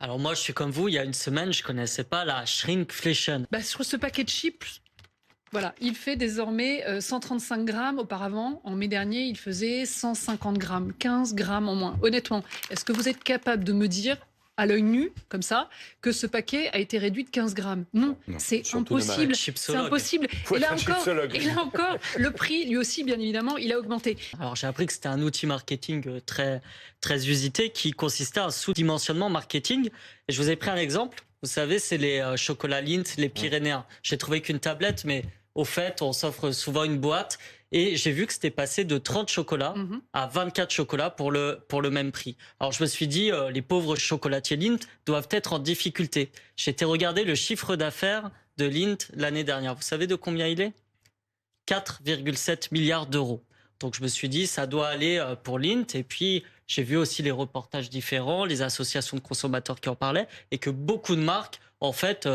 Alors moi, je suis comme vous, il y a une semaine, je connaissais pas la shrinkflation. Sur ce paquet de chips, voilà, il fait désormais 135 grammes. Auparavant, en mai dernier, il faisait 150 grammes, 15 grammes en moins. Honnêtement, est-ce que vous êtes capable de me dire, à l'œil nu, comme ça, que ce paquet a été réduit de 15 grammes? Non, c'est impossible. C'est impossible. Et là encore, le prix, lui aussi, bien évidemment, il a augmenté. Alors j'ai appris que c'était un outil marketing très, très usité qui consistait à un sous-dimensionnement marketing. Et je vous ai pris un exemple. Vous savez, c'est les chocolats Lindt, les Pyrénéens. J'ai trouvé qu'une tablette, mais au fait, on s'offre souvent une boîte. Et j'ai vu que c'était passé de 30 chocolats à 24 chocolats pour le même prix. Alors je me suis dit, les pauvres chocolatiers Lindt doivent être en difficulté. J'ai été regarder le chiffre d'affaires de Lindt l'année dernière. Vous savez de combien il est? 4,7 milliards d'euros. Donc je me suis dit, ça doit aller pour Lindt. Et puis j'ai vu aussi les reportages différents, les associations de consommateurs qui en parlaient, et que beaucoup de marques, en fait,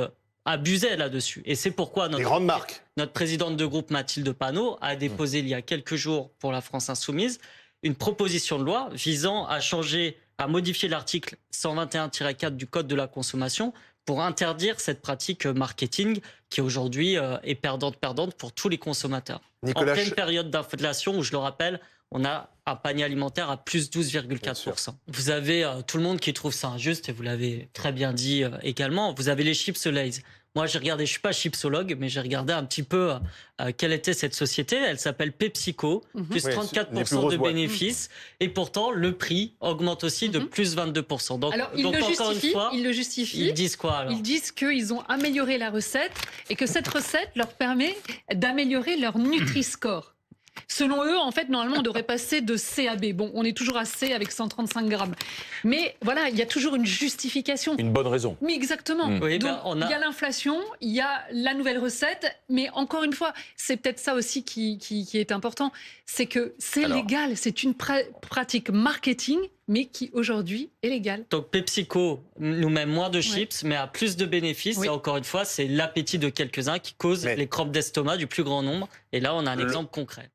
abusaient là-dessus. Et c'est pourquoi notre présidente de groupe, Mathilde Panot, a déposé il y a quelques jours pour la France Insoumise une proposition de loi visant à modifier l'article 121-4 du Code de la consommation pour interdire cette pratique marketing qui aujourd'hui est perdante pour tous les consommateurs. En pleine période d'inflation où, je le rappelle, on a un panier alimentaire à plus 12,4%. Vous avez tout le monde qui trouve ça injuste, et vous l'avez très bien dit également. Vous avez les chips Lay's. Moi, j'ai regardé, je suis pas chipsologue, mais j'ai regardé un petit peu quelle était cette société. Elle s'appelle PepsiCo, plus 34% de bénéfices. Et pourtant, le prix augmente aussi de plus 22%. Donc, alors, encore une fois, ils le justifient. Ils disent quoi alors? Ils disent qu'ils ont amélioré la recette et que cette recette leur permet d'améliorer leur Nutri-Score. Selon eux, en fait, normalement, on devrait passer de C à B. Bon, on est toujours à C avec 135 grammes. Mais voilà, il y a toujours une justification. Une bonne raison. Oui, exactement. Oui, donc, il y a l'inflation, il y a la nouvelle recette. Mais encore une fois, c'est peut-être ça aussi qui est important. C'est que c'est légal. C'est une pratique marketing, mais qui aujourd'hui est légale. Donc PepsiCo nous met moins de chips, mais a plus de bénéfices. Et encore une fois, c'est l'appétit de quelques-uns qui cause les crampes d'estomac du plus grand nombre. Et là, on a un exemple concret.